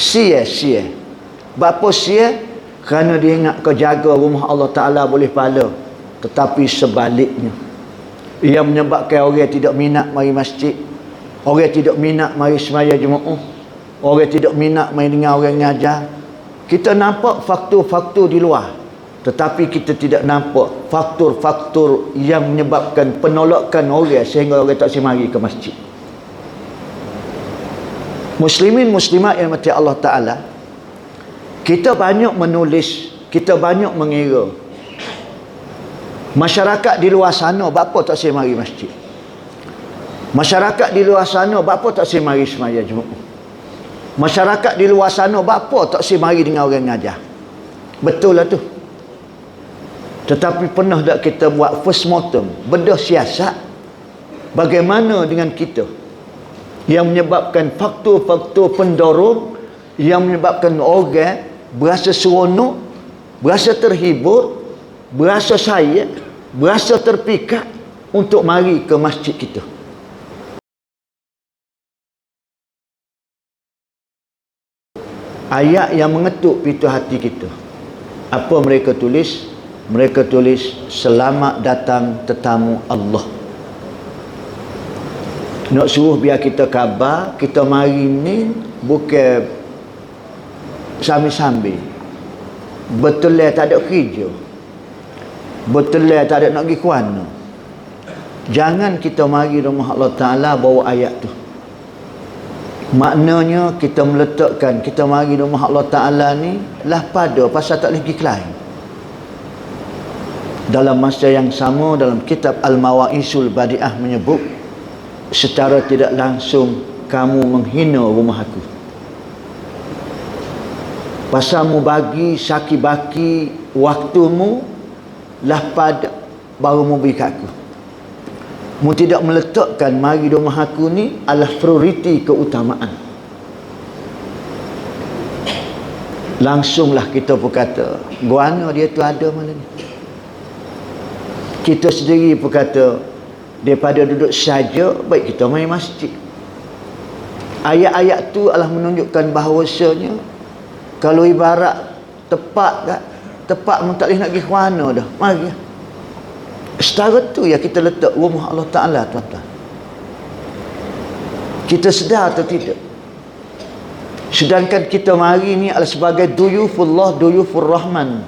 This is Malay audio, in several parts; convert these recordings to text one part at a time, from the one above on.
sia. Bapa sia? Kerana dia ingat kau jaga rumah Allah Ta'ala boleh pahala. Tetapi sebaliknya, ia menyebabkan orang tidak minat mari masjid, orang tidak minat mari semaya Jumaat, orang tidak minat mari dengar orang ngajar. Kita nampak faktor-faktor di luar, tetapi kita tidak nampak faktor-faktor yang menyebabkan penolakan orang sehingga orang tak semari ke masjid. Muslimin muslimat yang mati Allah Ta'ala, kita banyak menulis, kita banyak mengira. Masyarakat di luar sana, bapa tak semari masjid. Masyarakat di luar sana, bapa tak semari semaya Jumaat. Masyarakat di luar sana, bapa tak semari dengan orang ngajar. Betul lah tu. Tetapi pernah tak kita buat first mortem, bedah siasat, bagaimana dengan kita yang menyebabkan faktor-faktor pendorong yang menyebabkan orang berasa seronok, berasa terhibur, berasa sayang, berasa terpikat untuk mari ke masjid kita. Ayat yang mengetuk pintu hati kita. Apa mereka tulis? Mereka tulis, selamat datang tetamu Allah. Nak suruh biar kita khabar, kita mari ni bukan sambil-sambil. Betul tak ada kerja. Betul tak ada nak pergi ke mana. Jangan kita mari rumah Allah Ta'ala bawa ayat tu. Maknanya kita meletakkan kita mari rumah Allah Ta'ala ni lah pada pasal tak boleh pergi ke lain. Dalam masa yang sama, dalam kitab Al-Mawa'isul Badi'ah menyebut, secara tidak langsung kamu menghina rumah aku. Pasal mu bagi saki-baki waktumu lah pada baru mu beri kat aku. Mu tidak meletakkan mari rumah aku ni adalah prioriti keutamaan. Langsunglah kita pun kata, guana dia tu ada malam ni. Kita sendiri pun kata, daripada duduk saja, baik kita main masjid. Ayat-ayat tu adalah menunjukkan bahawasanya kalau ibarat tepat mu tak boleh nak pergi ke mana dah, mari. Setara tu ya kita letak rumah Allah Ta'ala, tuan-tuan. Kita sedar atau tidak? Sedangkan kita mari ni adalah sebagai duyufullah, duyufur rahman,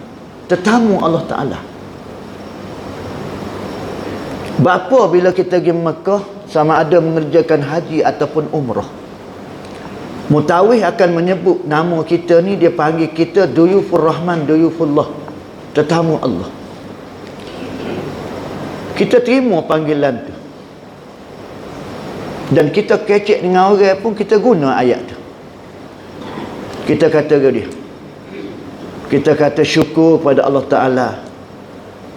tetamu Allah Ta'ala. Bapa bila kita pergi Mekah, sama ada mengerjakan haji ataupun umrah, Mutawih akan menyebut nama kita ni, dia panggil kita duyufur rahman, duyufullah, tetamu Allah. Kita terima panggilan tu, dan kita kecek dengan orang pun kita guna ayat tu. Kita kata ke dia, kita kata syukur pada Allah Ta'ala,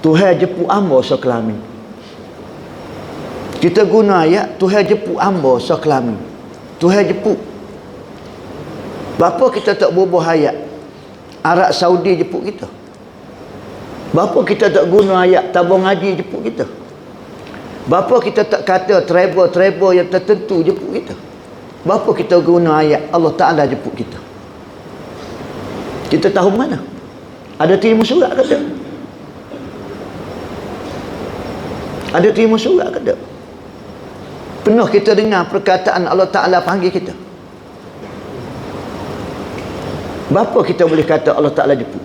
Tuhan jepuk amba sekelamin. Kita guna ayat Tuhan jepuk amba sekelamin. Tuhan jepuk. Bapa kita tak bubuh ayat Arab Saudi jepuk kita? Bapa kita tak guna ayat tabung haji jepuk kita? Bapa kita tak kata travel yang tertentu jepuk kita? Bapa kita guna ayat Allah Ta'ala jepuk kita? Kita tahu mana? Ada terima surat ke tak? Ada terima surat ke tak? Penuh kita dengar perkataan Allah Ta'ala panggil kita. Bapa kita boleh kata Allah Ta'ala jepuk?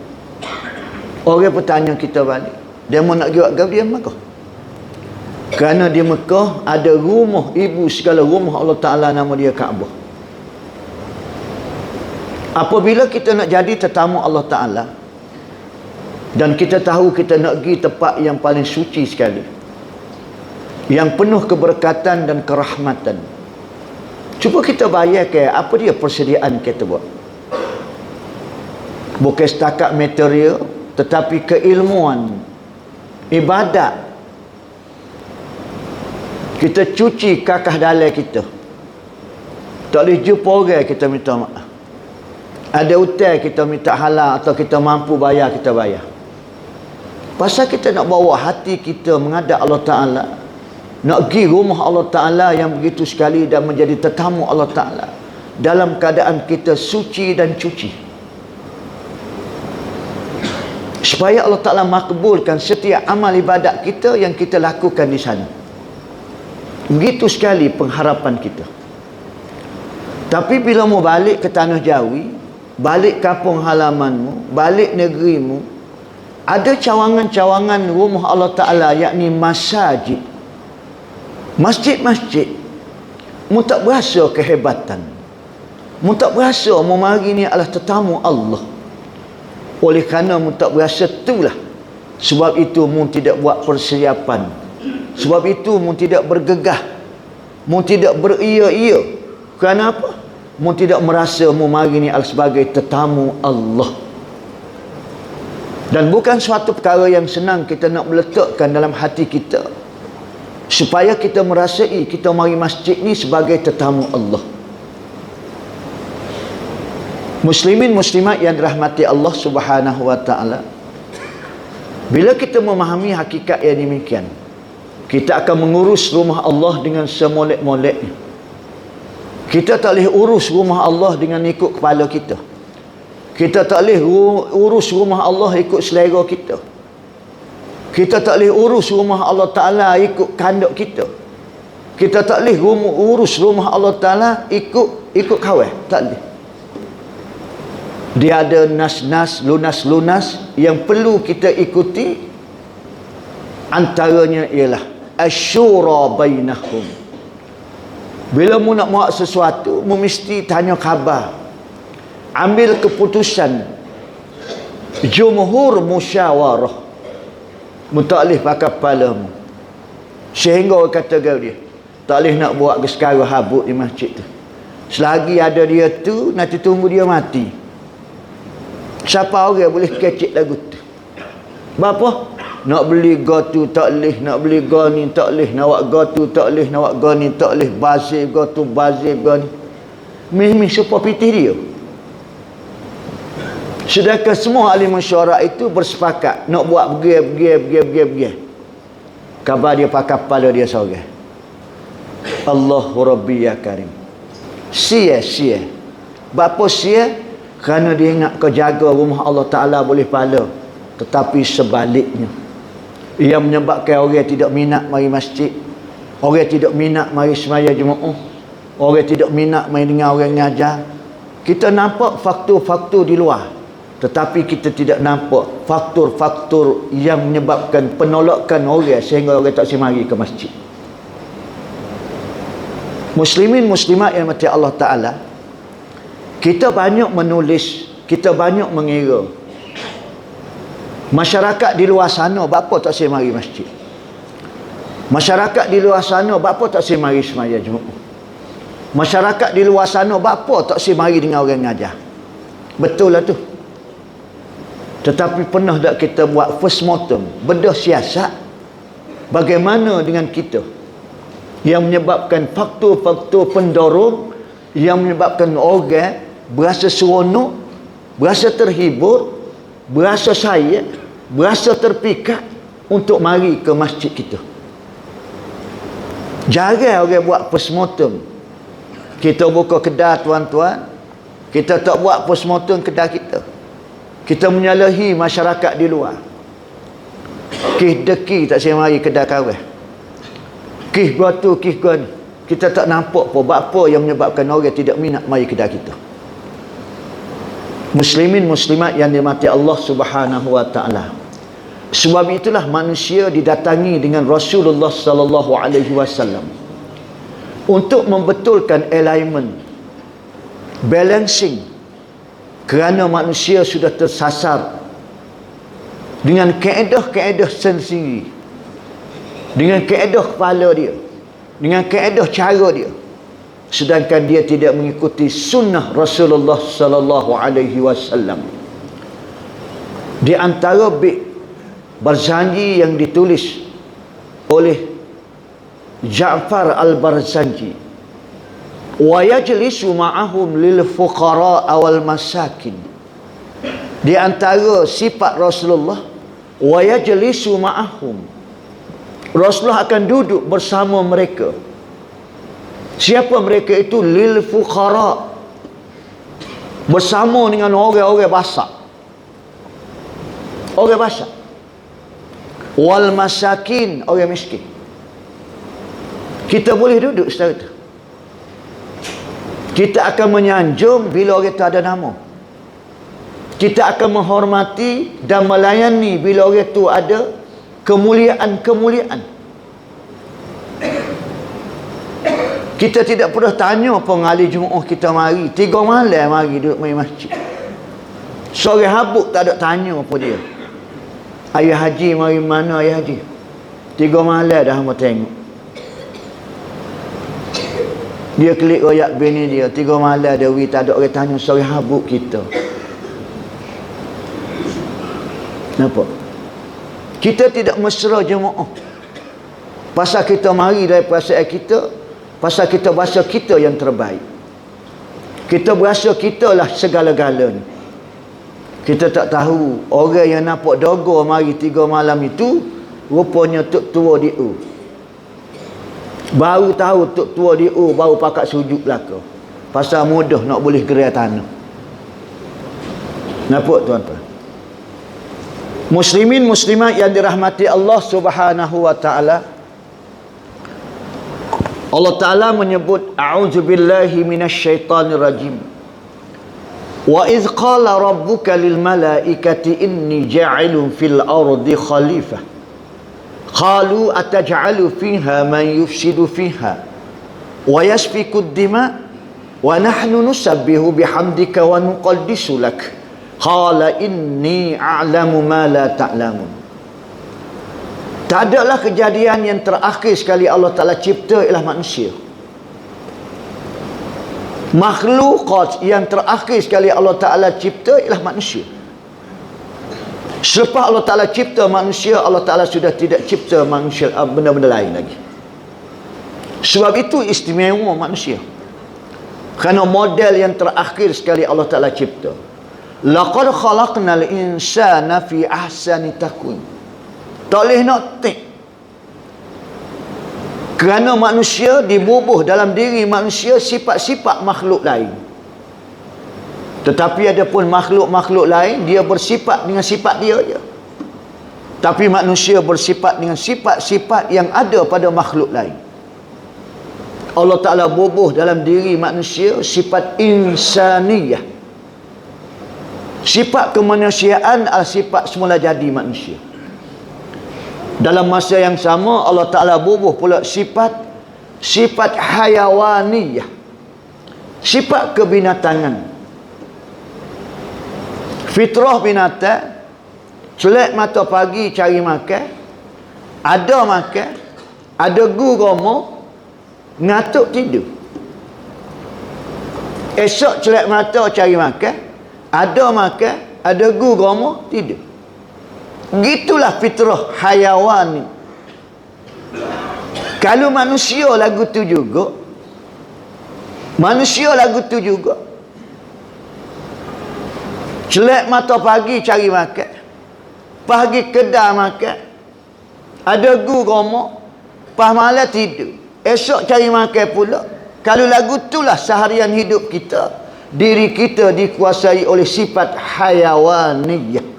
Orang bertanya kita balik, dia mau nak jawab dia Mekah. Kerana di Mekah ada rumah ibu segala rumah Allah Ta'ala, nama dia Kaabah. Apabila kita nak jadi tetamu Allah Ta'ala, dan kita tahu kita nak pergi tempat yang paling suci sekali, yang penuh keberkatan dan kerahmatan, cuba kita bayangkan apa dia persediaan kita buat. Bukan setakat material, tetapi keilmuan, ibadat. Kita cuci kakah dalai kita, tak boleh jumpa orang kita minta maaf. Ada hutang kita minta halal atau kita mampu bayar, kita bayar. Pasal kita nak bawa hati kita menghadap Allah Ta'ala, nak pergi rumah Allah Ta'ala yang begitu sekali dan menjadi tetamu Allah Ta'ala, dalam keadaan kita suci dan cuci, supaya Allah Ta'ala makbulkan setiap amal ibadat kita yang kita lakukan di sana. Begitu sekali pengharapan kita. Tapi bila mu balik ke tanah Jawi, balik kampung halamanmu, balik negerimu, ada cawangan-cawangan rumah Allah Ta'ala, yakni masjid. Masjid-masjid, mu tak berasa kehebatan, mu tak berasa mu mari ni adalah tetamu Allah. Oleh kerana mu tak berasa itulah, sebab itu mu tidak buat persiapan, sebab itu mu tidak bergegah, mu tidak beria-ia. Kerana apa? Mu tidak merasa mu mari ni adalah sebagai tetamu Allah. Dan bukan suatu perkara yang senang kita nak meletakkan dalam hati kita, supaya kita merasai kita mari masjid ni sebagai tetamu Allah. Muslimin muslimat yang dirahmati Allah Subhanahu wa taala, bila kita memahami hakikat yang demikian, kita akan mengurus rumah Allah dengan semolek-moleknya. Kita tak boleh urus rumah Allah dengan ikut kepala kita. Kita tak boleh urus rumah Allah ikut selera kita. Kita tak boleh urus rumah Allah Ta'ala ikut kehendak kita. Kita tak boleh urus rumah Allah Ta'ala ikut kawan. Tak boleh. Dia ada nas-nas, lunas-lunas yang perlu kita ikuti. Antaranya ialah asyura bainahum. Bila mu nak buat sesuatu, mu mesti tanya khabar, ambil keputusan, jumhur musyawarah. Mu tak boleh pakai kepala mu. Sehingga orang kata dia tak boleh nak buat sekarang habuk di masjid tu. Selagi ada dia tu, nanti tunggu dia mati. Siapa orang boleh kecek lagu tu? Bapa? Nak beli go tu tak boleh, nak beli go ni tak boleh, nak buat go tu tak boleh, nak buat go ni tak boleh, bazir go tu, bazir go ni. Mih supaya pitih dia. Sedangkan semua ahli mesyuarat itu bersepakat nak buat begini. Khabar dia pakai kepala dia seorang. Allahu Rabbi ya Karim. Sia. Bapa sia? Kerana dia ingat kau jaga rumah Allah Ta'ala boleh pahala. Tetapi sebaliknya, ia menyebabkan orang tidak minat mari masjid, orang tidak minat mari semaya Jumaat, orang tidak minat mari dengar orang ngajar. Kita nampak faktor-faktor di luar, tetapi kita tidak nampak faktor-faktor yang menyebabkan penolakan orang sehingga orang tak semari ke masjid. Muslimin muslimat yang mati Allah Ta'ala, kita banyak menulis, kita banyak mengira. Masyarakat di luar sana, bapa tak semari masjid. Masyarakat di luar sana, bapa tak semari semaya Jumaat. Masyarakat di luar sana, bapa tak semari dengan orang ngajar. Betul lah tu. Tetapi pernah tak kita buat first mortem, bedah siasat, bagaimana dengan kita yang menyebabkan faktor-faktor pendorong yang menyebabkan orang berasa seronok, berasa terhibur, berasa sayang, berasa terpikat untuk mari ke masjid kita. Jarang orang buat postmortem. Kita buka kedai tuan-tuan, kita tak buat postmortem kedai kita. Kita menyalahi masyarakat di luar. Kih deki tak saya mari kedai kawan. Kih gua tu, kih gua ni. Kita tak nampak pun apa yang menyebabkan orang tidak minat mari kedai kita. Muslimin muslimat yang dirahmati Allah Subhanahu wa taala. Sebab itulah manusia didatangi dengan Rasulullah sallallahu alaihi wasallam untuk membetulkan alignment, balancing, kerana manusia sudah tersasar dengan kaedah-kaedah sendiri, dengan kaedah kepala dia, dengan kaedah cara dia, sedangkan dia tidak mengikuti sunnah Rasulullah sallallahu alaihi wasallam. Di antara Barzanji yang ditulis oleh Ja'far al-Barzanji, wa yajlisu ma'ahum lil fuqara wal masakin. Di antara sifat Rasulullah, wa yajlisu ma'ahum, Rasulullah akan duduk bersama mereka. Siapa mereka itu? Lil fuqara, bersama dengan orang-orang basak. Orang basak. Wal masakin, orang miskin. Kita boleh duduk secara itu. Kita akan menyanjung bila orang itu ada nama. Kita akan menghormati dan melayani bila orang itu ada kemuliaan-kemuliaan. Kita tidak pernah tanya pengali Jumaat kita mari 3 malam mari duduk main masjid. Sore habuk tak ada tanya apa dia. Ayah haji mari mana ayah haji? 3 malam dah hamba tengok. Dia klik royak bini dia 3 malam dewi tak ada orang tanya sore habuk kita. Nampak? Kita tidak mesra jemaah. Pasal kita mari dari perasaan kita, pasal kita berasa kita yang terbaik. Kita berasa kita lah segala-galanya. Kita tak tahu orang yang nampak dogo mari 3 malam itu rupanya tok tua dia. Baru tahu tok tua dia baru pakat sujud belaka. Pasal mudah nak boleh gerai tanah. Nampak tuan-tuan? Muslimin muslimat yang dirahmati Allah Subhanahu wa taala. Allah Ta'ala menyebut a'udzubillahi minasyaitanir rajim. Wa idh qala rabbuka lil malaikati inni ja'ilun fil ardi khalifah. Qalu ataj'alu fiha man yufsidu fiha wa yasfiku ad-dima wa nahnu nusabbihu bihamdika wa nuqaddisu lak. Qala inni a'lamu ma la ta'lamun. Tak adalah kejadian yang terakhir sekali Allah Ta'ala cipta ialah manusia. Makhlukat yang terakhir sekali Allah Ta'ala cipta ialah manusia. Selepas Allah Ta'ala cipta manusia, Allah Ta'ala sudah tidak cipta manusia benda-benda lain lagi. Sebab itu istimewa manusia. Kerana model yang terakhir sekali Allah Ta'ala cipta. Laqad khalaqnal insana fi ahsani taqwim. Tak boleh nak tik. Kerana manusia dibubuh dalam diri manusia sifat-sifat makhluk lain. Tetapi ada pun makhluk-makhluk lain dia bersifat dengan sifat dia je. Tapi manusia bersifat dengan sifat-sifat yang ada pada makhluk lain. Allah Ta'ala bubuh dalam diri manusia sifat insaniyah. Sifat kemanusiaan adalah sifat semula jadi manusia. Dalam masa yang sama Allah Ta'ala bubuh pula sifat hayawaniyah, sifat kebinatangan. Fitrah binatang, celak mata pagi cari makan, ada gugomo, ngatuk tidur. Esok celak mata cari makan, ada gugomo, tidur. Gitulah fitrah hayawan. Kalau manusia lagu tu juga, celak mata pagi cari makan, pergi kedai makan, ada gugomo, pas malam tidur, esok cari makan pula. Kalau lagu itulah seharian hidup kita, diri kita dikuasai oleh sifat hayawaniyah.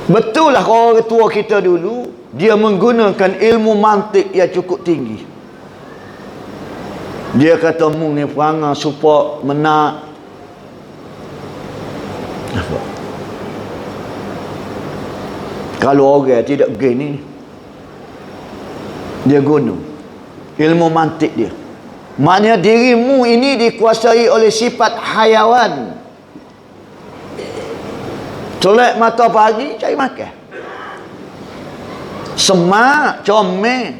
Betul lah orang tua kita dulu dia menggunakan ilmu mantik yang cukup tinggi. Dia kata mung ni perangai supaya menak. Kalau orang tidak begini, dia guna ilmu mantik dia. Maknanya dirimu ini dikuasai oleh sifat hayawan. Colek mata pagi cari makan, semak comel,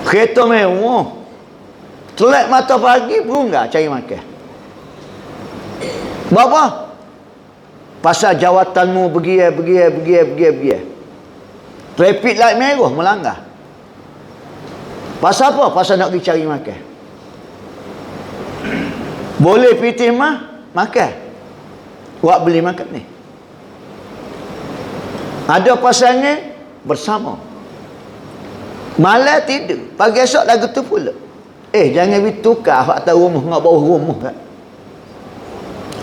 kereta mewah, colek mata pagi berunggah cari makan. Bapa pasal jawatanmu begitu. Traffic light merah melanggar. Pasal apa? Pasal nak pergi cari makan. Boleh pergi timah makan. Buat beli makan ni. Ada pasangan bersama. Malam tidur, pagi esok lagu tu pula. Jangan bertukar hak atas rumah dengan bawah rumah kan.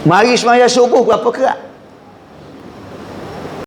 Mari semaya subuh berapa kerat?